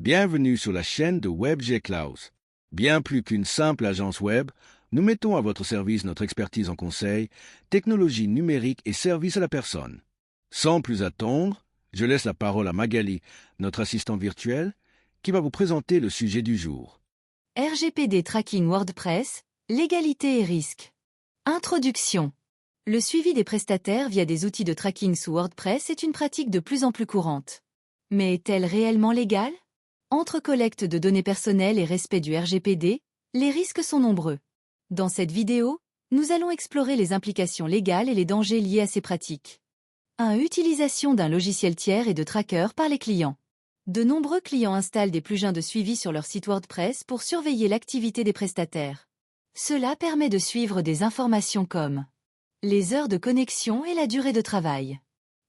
Bienvenue sur la chaîne de WebGCloud. Bien plus qu'une simple agence web, nous mettons à votre service notre expertise en conseil, technologie numérique et service à la personne. Sans plus attendre, je laisse la parole à Magali, notre assistante virtuelle, qui va vous présenter le sujet du jour. RGPD Tracking WordPress, légalité et risques. Introduction. Le suivi des prestataires via des outils de tracking sous WordPress est une pratique de plus en plus courante. Mais est-elle réellement légale? Entre collecte de données personnelles et respect du RGPD, les risques sont nombreux. Dans cette vidéo, nous allons explorer les implications légales et les dangers liés à ces pratiques. 1. Utilisation d'un logiciel tiers et de tracker par les clients. De nombreux clients installent des plugins de suivi sur leur site WordPress pour surveiller l'activité des prestataires. Cela permet de suivre des informations comme les heures de connexion et la durée de travail,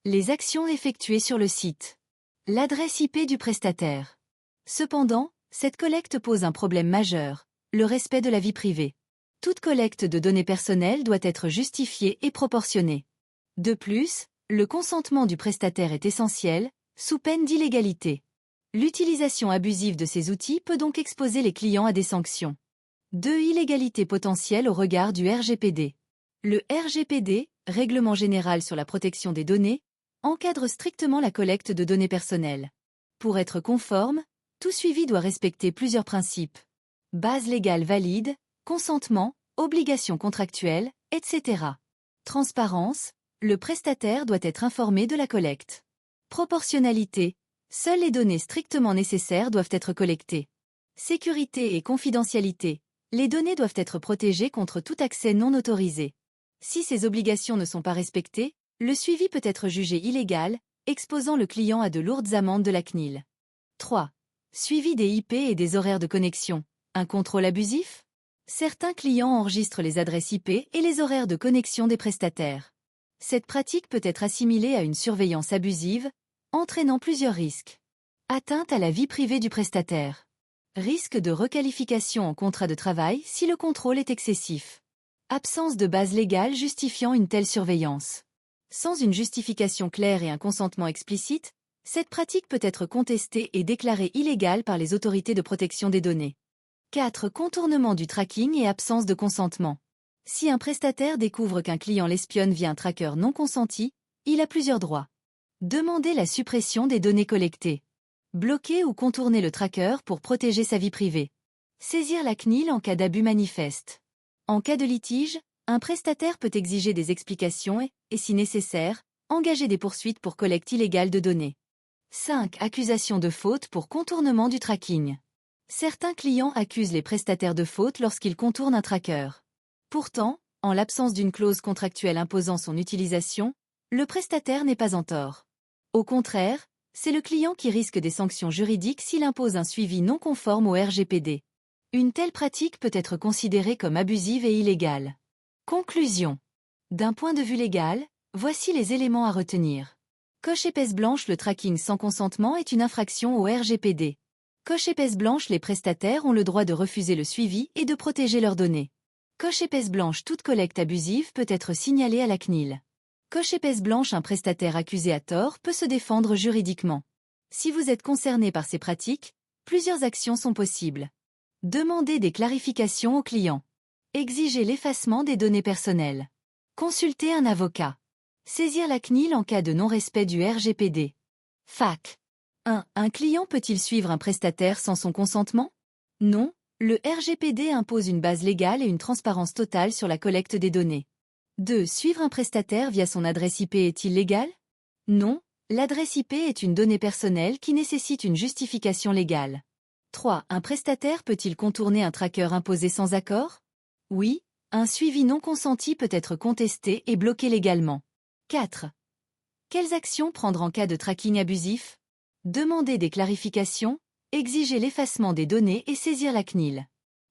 les actions effectuées sur le site, l'adresse IP du prestataire. Cependant, cette collecte pose un problème majeur, le respect de la vie privée. Toute collecte de données personnelles doit être justifiée et proportionnée. De plus, le consentement du prestataire est essentiel, sous peine d'illégalité. L'utilisation abusive de ces outils peut donc exposer les clients à des sanctions. 2. Illégalité potentielle au regard du RGPD. Le RGPD, Règlement général sur la protection des données, encadre strictement la collecte de données personnelles. Pour être conforme, tout suivi doit respecter plusieurs principes. Base légale valide, consentement, obligations contractuelles, etc. Transparence, le prestataire doit être informé de la collecte. Proportionnalité, seules les données strictement nécessaires doivent être collectées. Sécurité et confidentialité, les données doivent être protégées contre tout accès non autorisé. Si ces obligations ne sont pas respectées, le suivi peut être jugé illégal, exposant le client à de lourdes amendes de la CNIL. 3. Suivi des IP et des horaires de connexion. Un contrôle abusif? Certains clients enregistrent les adresses IP et les horaires de connexion des prestataires. Cette pratique peut être assimilée à une surveillance abusive, entraînant plusieurs risques. Atteinte à la vie privée du prestataire. Risque de requalification en contrat de travail si le contrôle est excessif. Absence de base légale justifiant une telle surveillance. Sans une justification claire et un consentement explicite, cette pratique peut être contestée et déclarée illégale par les autorités de protection des données. 4. Contournement du tracking et absence de consentement. Si un prestataire découvre qu'un client l'espionne via un tracker non consenti, il a plusieurs droits. Demander la suppression des données collectées. Bloquer ou contourner le tracker pour protéger sa vie privée. Saisir la CNIL en cas d'abus manifeste. En cas de litige, un prestataire peut exiger des explications et, si nécessaire, engager des poursuites pour collecte illégale de données. 5. Accusation de faute pour contournement du tracking. Certains clients accusent les prestataires de faute lorsqu'ils contournent un tracker. Pourtant, en l'absence d'une clause contractuelle imposant son utilisation, le prestataire n'est pas en tort. Au contraire, c'est le client qui risque des sanctions juridiques s'il impose un suivi non conforme au RGPD. Une telle pratique peut être considérée comme abusive et illégale. Conclusion. D'un point de vue légal, voici les éléments à retenir. Coche épaisse blanche, le tracking sans consentement est une infraction au RGPD. Coche épaisse blanche, les prestataires ont le droit de refuser le suivi et de protéger leurs données. Coche épaisse blanche, toute collecte abusive peut être signalée à la CNIL. Coche épaisse blanche, un prestataire accusé à tort peut se défendre juridiquement. Si vous êtes concerné par ces pratiques, plusieurs actions sont possibles. Demandez des clarifications aux clients. Exiger l'effacement des données personnelles. Consulter un avocat. Saisir la CNIL en cas de non-respect du RGPD. FAQ. 1. Un client peut-il suivre un prestataire sans son consentement? Non, le RGPD impose une base légale et une transparence totale sur la collecte des données. 2. Suivre un prestataire via son adresse IP est-il légal? Non, l'adresse IP est une donnée personnelle qui nécessite une justification légale. 3. Un prestataire peut-il contourner un tracker imposé sans accord? Oui, un suivi non consenti peut être contesté et bloqué légalement. 4. Quelles actions prendre en cas de tracking abusif? Demander des clarifications, exiger l'effacement des données et saisir la CNIL.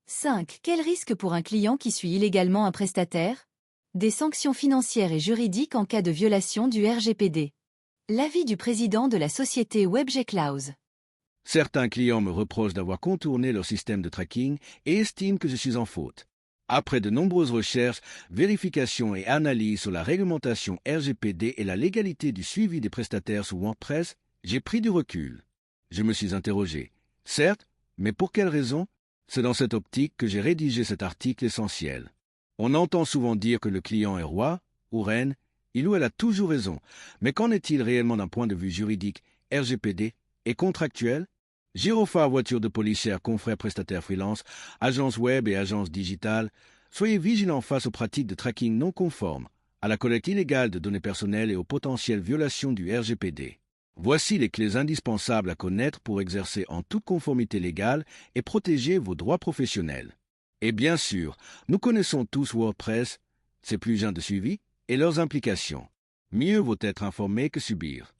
5. Quel risque pour un client qui suit illégalement un prestataire? Des sanctions financières et juridiques en cas de violation du RGPD. L'avis du président de la société WebGCloud. Certains clients me reprochent d'avoir contourné leur système de tracking et estiment que je suis en faute. Après de nombreuses recherches, vérifications et analyses sur la réglementation RGPD et la légalité du suivi des prestataires sous WordPress, j'ai pris du recul. Je me suis interrogé. Certes, mais pour quelle raison? C'est dans cette optique que j'ai rédigé cet article essentiel. On entend souvent dire que le client est roi ou reine, il ou elle a toujours raison, mais qu'en est-il réellement d'un point de vue juridique, RGPD et contractuel? Gyrophare, voiture de police, chers confrères prestataires freelance, agences web et agences digitales, soyez vigilants face aux pratiques de tracking non conformes, à la collecte illégale de données personnelles et aux potentielles violations du RGPD. Voici les clés indispensables à connaître pour exercer en toute conformité légale et protéger vos droits professionnels. Et bien sûr, nous connaissons tous WordPress, ses plugins de suivi et leurs implications. Mieux vaut être informé que subir.